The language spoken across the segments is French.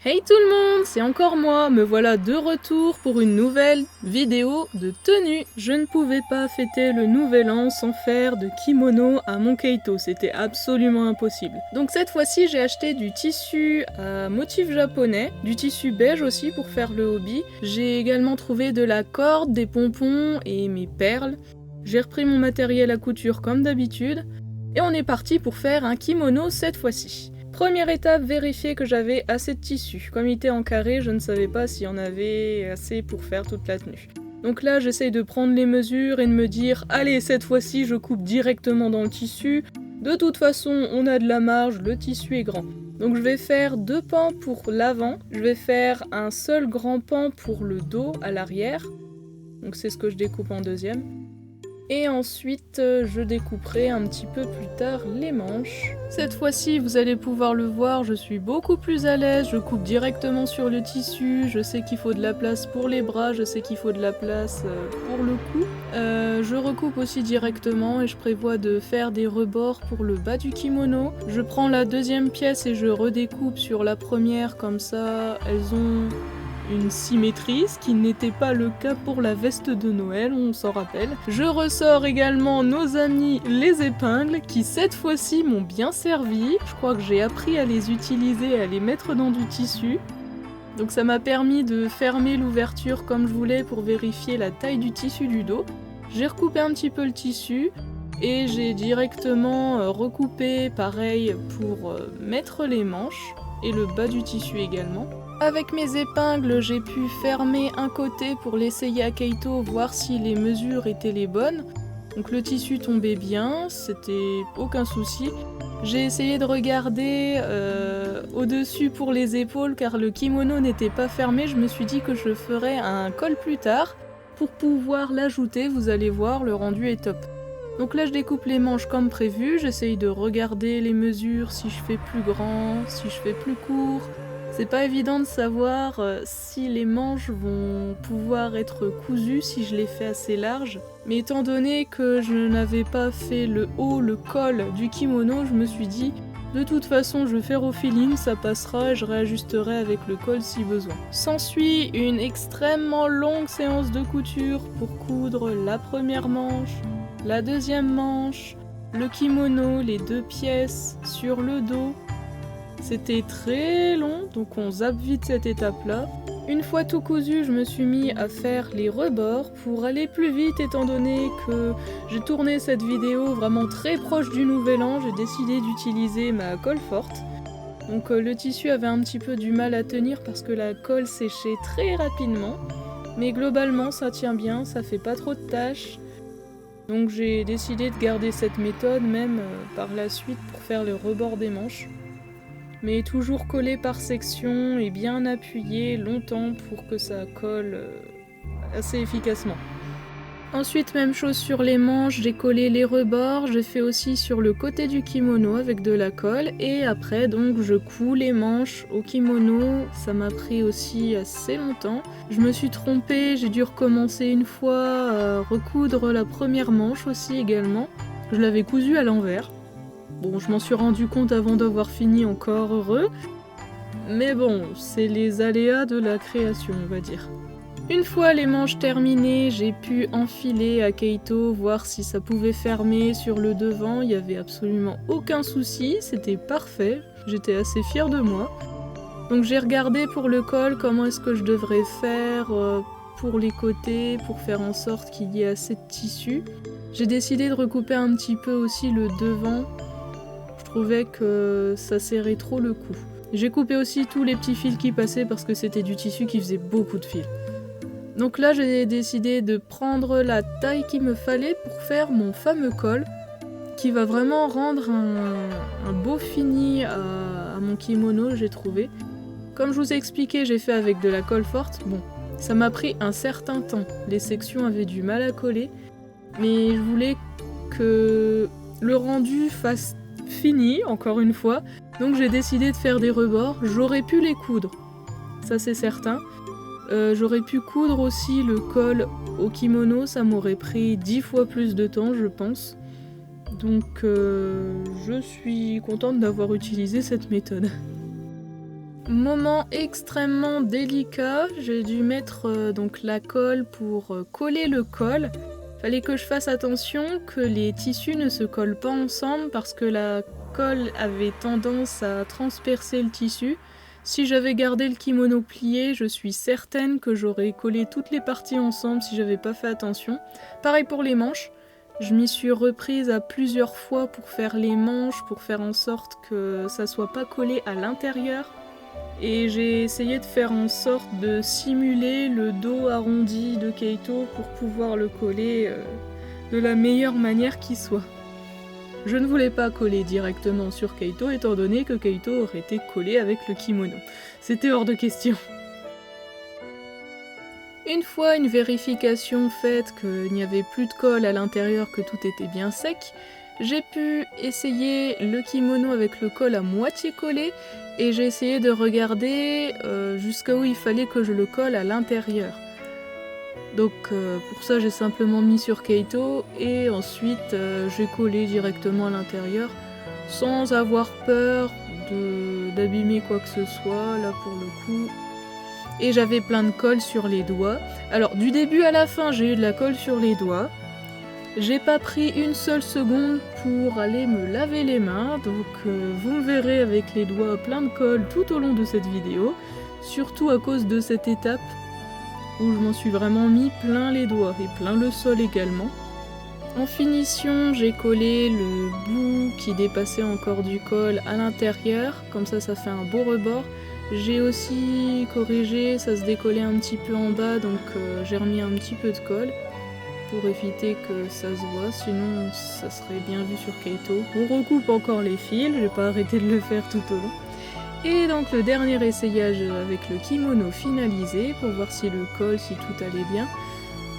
Hey tout le monde, c'est encore moi, me voilà de retour pour une nouvelle vidéo de tenue. Je ne pouvais pas fêter le nouvel an sans faire de kimono à mon Keito, c'était absolument impossible. Donc cette fois-ci j'ai acheté du tissu à motif japonais, du tissu beige aussi pour faire le hobby. J'ai également trouvé de la corde, des pompons et mes perles. J'ai repris mon matériel à couture comme d'habitude et on est parti pour faire un kimono cette fois-ci. Première étape, vérifier que j'avais assez de tissu. Comme il était en carré, je ne savais pas s'il y en avait assez pour faire toute la tenue. Donc là, j'essaye de prendre les mesures et de me dire « Allez, cette fois-ci, je coupe directement dans le tissu. De toute façon, on a de la marge, le tissu est grand. » Donc je vais faire 2 pans pour l'avant. Je vais faire un seul grand pan pour le dos à l'arrière. Donc c'est ce que je découpe en deuxième. Et ensuite, je découperai un petit peu plus tard les manches. Cette fois-ci, vous allez pouvoir le voir, je suis beaucoup plus à l'aise, je coupe directement sur le tissu, je sais qu'il faut de la place pour les bras, je sais qu'il faut de la place pour le cou. Je recoupe aussi directement et je prévois de faire des rebords pour le bas du kimono. Je prends la deuxième pièce et je redécoupe sur la première, comme ça, elles ont une symétrie, ce qui n'était pas le cas pour la veste de Noël, on s'en rappelle. Je ressors également nos amis les épingles, qui cette fois-ci m'ont bien servi. Je crois que j'ai appris à les utiliser et à les mettre dans du tissu. Donc ça m'a permis de fermer l'ouverture comme je voulais pour vérifier la taille du tissu du dos. J'ai recoupé un petit peu le tissu et j'ai directement recoupé pareil pour mettre les manches et le bas du tissu également. Avec mes épingles, j'ai pu fermer un côté pour l'essayer à Keito, voir si les mesures étaient les bonnes. Donc le tissu tombait bien, c'était aucun souci. J'ai essayé de regarder au-dessus pour les épaules car le kimono n'était pas fermé. Je me suis dit que je ferais un col plus tard pour pouvoir l'ajouter. Vous allez voir, le rendu est top. Donc là je découpe les manches comme prévu, j'essaye de regarder les mesures, si je fais plus grand, si je fais plus court. C'est pas évident de savoir si les manches vont pouvoir être cousues si je les fais assez larges. Mais étant donné que je n'avais pas fait le haut, le col du kimono, je me suis dit de toute façon je vais faire au feeling, ça passera et je réajusterai avec le col si besoin. S'ensuit une extrêmement longue séance de couture pour coudre la première manche, la deuxième manche, le kimono, les 2 pièces sur le dos. C'était très long, donc on zappe vite cette étape-là. Une fois tout cousu, je me suis mis à faire les rebords pour aller plus vite étant donné que j'ai tourné cette vidéo vraiment très proche du nouvel an. J'ai décidé d'utiliser ma colle forte. Donc le tissu avait un petit peu du mal à tenir parce que la colle séchait très rapidement. Mais globalement ça tient bien, ça fait pas trop de taches. Donc j'ai décidé de garder cette méthode même par la suite pour faire les rebords des manches. Mais toujours collé par section et bien appuyé longtemps pour que ça colle assez efficacement. Ensuite, même chose sur les manches, j'ai collé les rebords, j'ai fait aussi sur le côté du kimono avec de la colle et après donc je couds les manches au kimono, ça m'a pris aussi assez longtemps. Je me suis trompée, j'ai dû recommencer une fois, recoudre la première manche aussi également. Je l'avais cousue à l'envers. Bon, je m'en suis rendu compte avant d'avoir fini, encore heureux. Mais bon, c'est les aléas de la création, on va dire. Une fois les manches terminées, j'ai pu enfiler à Keito, voir si ça pouvait fermer sur le devant. Il n'y avait absolument aucun souci, c'était parfait. J'étais assez fière de moi. Donc j'ai regardé pour le col comment est-ce que je devrais faire pour les côtés, pour faire en sorte qu'il y ait assez de tissu. J'ai décidé de recouper un petit peu aussi le devant. Je trouvais que ça serrait trop le cou. J'ai coupé aussi tous les petits fils qui passaient parce que c'était du tissu qui faisait beaucoup de fils. Donc là j'ai décidé de prendre la taille qu'il me fallait pour faire mon fameux col qui va vraiment rendre un beau fini à mon kimono, j'ai trouvé. Comme je vous ai expliqué, j'ai fait avec de la colle forte. Bon, ça m'a pris un certain temps. Les sections avaient du mal à coller, mais je voulais que le rendu fasse fini, encore une fois, donc j'ai décidé de faire des rebords. J'aurais pu les coudre, ça c'est certain. J'aurais pu coudre aussi le col au kimono, ça m'aurait pris 10 fois plus de temps je pense. Donc je suis contente d'avoir utilisé cette méthode. Moment extrêmement délicat, j'ai dû mettre donc la colle pour coller le col. Fallait que je fasse attention que les tissus ne se collent pas ensemble parce que la colle avait tendance à transpercer le tissu. Si j'avais gardé le kimono plié, je suis certaine que j'aurais collé toutes les parties ensemble si j'avais pas fait attention. Pareil pour les manches, je m'y suis reprise à plusieurs fois pour faire les manches, pour faire en sorte que ça soit pas collé à l'intérieur. Et j'ai essayé de faire en sorte de simuler le dos arrondi de Keito pour pouvoir le coller de la meilleure manière qui soit. Je ne voulais pas coller directement sur Keito étant donné que Keito aurait été collé avec le kimono. C'était hors de question. Une fois une vérification faite qu'il n'y avait plus de colle à l'intérieur, que tout était bien sec, j'ai pu essayer le kimono avec le col à moitié collé et j'ai essayé de regarder jusqu'à où il fallait que je le colle à l'intérieur. Donc pour ça j'ai simplement mis sur Keito et ensuite j'ai collé directement à l'intérieur sans avoir peur d'abîmer quoi que ce soit, là pour le coup. Et j'avais plein de colle sur les doigts. Alors du début à la fin j'ai eu de la colle sur les doigts. J'ai pas pris une seule seconde pour aller me laver les mains, donc vous me verrez avec les doigts pleins de colle tout au long de cette vidéo, surtout à cause de cette étape où je m'en suis vraiment mis plein les doigts et plein le sol également. En finition, j'ai collé le bout qui dépassait encore du col à l'intérieur, comme ça ça fait un beau rebord. J'ai aussi corrigé, ça se décollait un petit peu en bas, donc j'ai remis un petit peu de colle pour éviter que ça se voit, sinon ça serait bien vu sur Keito. On recoupe encore les fils, j'ai pas arrêté de le faire tout au long. Et donc le dernier essayage avec le kimono finalisé pour voir si le col, si tout allait bien.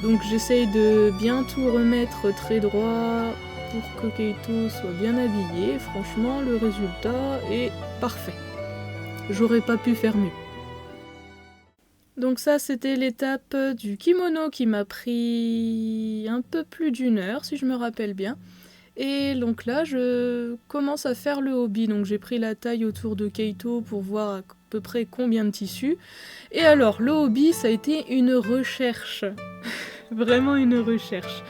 Donc j'essaye de bien tout remettre très droit pour que Keito soit bien habillé. Franchement le résultat est parfait. J'aurais pas pu faire mieux. Donc ça c'était l'étape du kimono qui m'a pris un peu plus d'une heure si je me rappelle bien. Et donc là je commence à faire le hobby, donc j'ai pris la taille autour de Keito pour voir à peu près combien de tissus. Et alors le hobby ça a été une recherche, vraiment une recherche.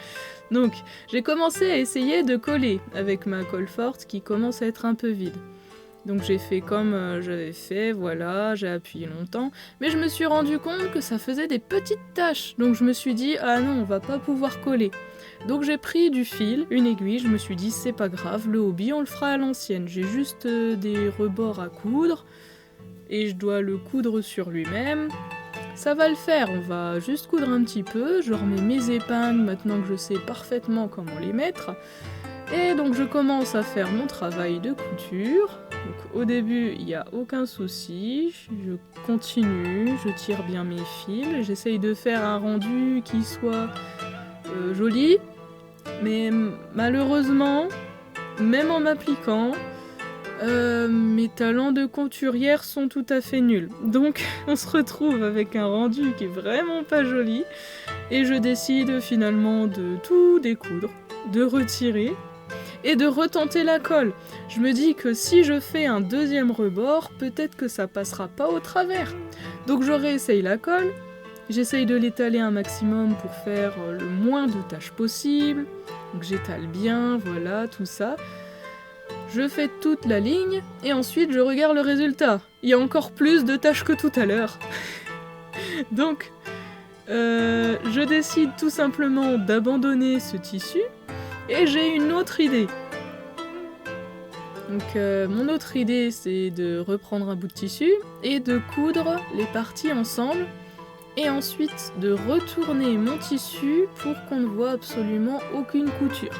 Donc j'ai commencé à essayer de coller avec ma colle forte qui commence à être un peu vide. Donc j'ai fait comme j'avais fait, voilà, j'ai appuyé longtemps, mais je me suis rendu compte que ça faisait des petites taches, donc je me suis dit ah non on va pas pouvoir coller. Donc j'ai pris du fil, une aiguille, je me suis dit c'est pas grave, le hobby on le fera à l'ancienne, j'ai juste des rebords à coudre, et je dois le coudre sur lui-même, ça va le faire, on va juste coudre un petit peu, je remets mes épingles maintenant que je sais parfaitement comment les mettre, et donc je commence à faire mon travail de couture. Donc au début, il n'y a aucun souci, je continue, je tire bien mes fils, j'essaye de faire un rendu qui soit joli, mais malheureusement, même en m'appliquant, mes talents de couturière sont tout à fait nuls. Donc on se retrouve avec un rendu qui est vraiment pas joli, et je décide finalement de tout découdre, de retirer, et de retenter la colle. Je me dis que si je fais un deuxième rebord, peut-être que ça passera pas au travers. Donc je réessaye la colle, j'essaye de l'étaler un maximum pour faire le moins de taches possible. Donc j'étale bien, voilà, tout ça. Je fais toute la ligne, et ensuite je regarde le résultat. Il y a encore plus de taches que tout à l'heure. Donc, je décide tout simplement d'abandonner ce tissu, et j'ai une autre idée. Donc mon autre idée c'est de reprendre un bout de tissu et de coudre les parties ensemble et ensuite de retourner mon tissu pour qu'on ne voit absolument aucune couture.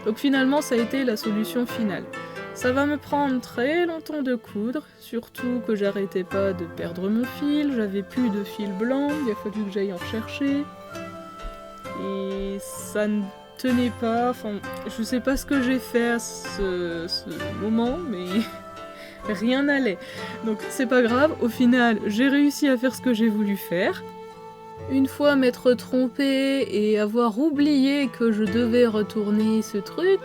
Donc finalement ça a été la solution finale. Ça va me prendre très longtemps de coudre, surtout que j'arrêtais pas de perdre mon fil, j'avais plus de fil blanc, il a fallu que j'aille en chercher. Et ça ne tenait pas, enfin je sais pas ce que j'ai fait à ce moment, mais rien n'allait. Donc c'est pas grave, au final j'ai réussi à faire ce que j'ai voulu faire, Une fois m'être trompée et avoir oublié que je devais retourner ce truc,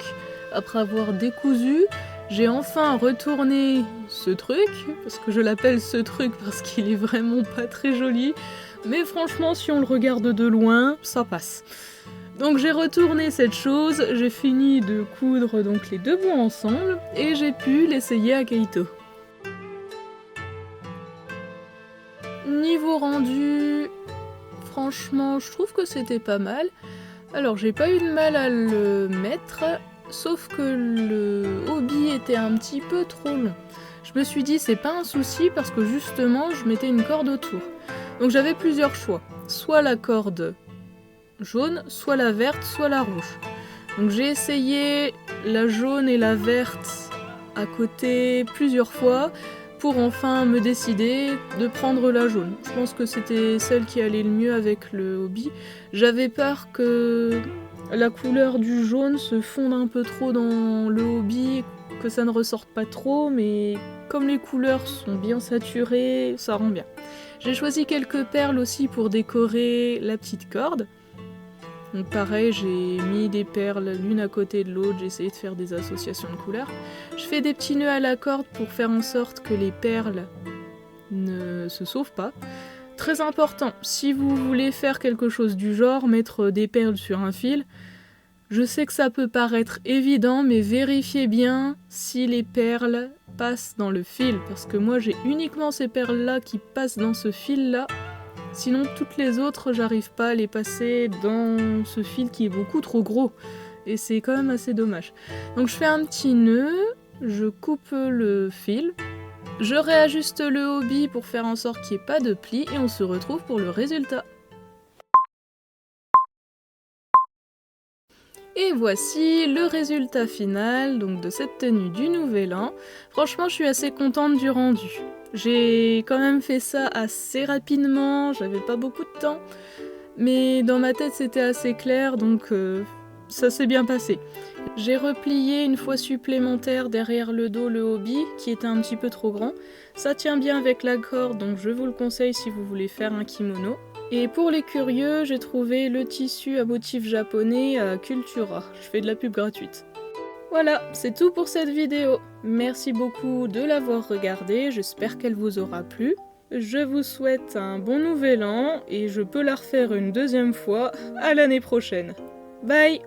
après avoir décousu, j'ai enfin retourné ce truc, parce que je l'appelle ce truc parce qu'il est vraiment pas très joli, mais franchement si on le regarde de loin, ça passe. Donc j'ai retourné cette chose, j'ai fini de coudre donc les deux bouts ensemble, et j'ai pu l'essayer à Keito. Niveau rendu, franchement je trouve que c'était pas mal. Alors j'ai pas eu de mal à le mettre, sauf que le hobby était un petit peu trop long. Je me suis dit c'est pas un souci parce que justement je mettais une corde autour. Donc j'avais plusieurs choix, soit la corde jaune, soit la verte, soit la rouge. Donc j'ai essayé la jaune et la verte à côté plusieurs fois pour enfin me décider de prendre la jaune. Je pense que c'était celle qui allait le mieux avec le hobby. J'avais peur que la couleur du jaune se fonde un peu trop dans le hobby, que ça ne ressorte pas trop, mais comme les couleurs sont bien saturées, ça rend bien. J'ai choisi quelques perles aussi pour décorer la petite corde. Donc pareil, j'ai mis des perles l'une à côté de l'autre, j'ai essayé de faire des associations de couleurs. Je fais des petits nœuds à la corde pour faire en sorte que les perles ne se sauvent pas. Très important, si vous voulez faire quelque chose du genre, mettre des perles sur un fil, je sais que ça peut paraître évident, mais vérifiez bien si les perles passent dans le fil, parce que moi j'ai uniquement ces perles-là qui passent dans ce fil-là. Sinon, toutes les autres, j'arrive pas à les passer dans ce fil qui est beaucoup trop gros. Et c'est quand même assez dommage. Donc je fais un petit nœud, je coupe le fil, je réajuste le hobby pour faire en sorte qu'il n'y ait pas de plis et on se retrouve pour le résultat. Et voici le résultat final donc de cette tenue du Nouvel An. Franchement, je suis assez contente du rendu. J'ai quand même fait ça assez rapidement, j'avais pas beaucoup de temps, mais dans ma tête c'était assez clair, donc ça s'est bien passé. J'ai replié une fois supplémentaire derrière le dos le hobby, qui était un petit peu trop grand. Ça tient bien avec la corde, donc je vous le conseille si vous voulez faire un kimono. Et pour les curieux, j'ai trouvé le tissu à motif japonais à Cultura. Je fais de la pub gratuite. Voilà, c'est tout pour cette vidéo. Merci beaucoup de l'avoir regardée, j'espère qu'elle vous aura plu. Je vous souhaite un bon nouvel an et je peux la refaire une deuxième fois à l'année prochaine. Bye!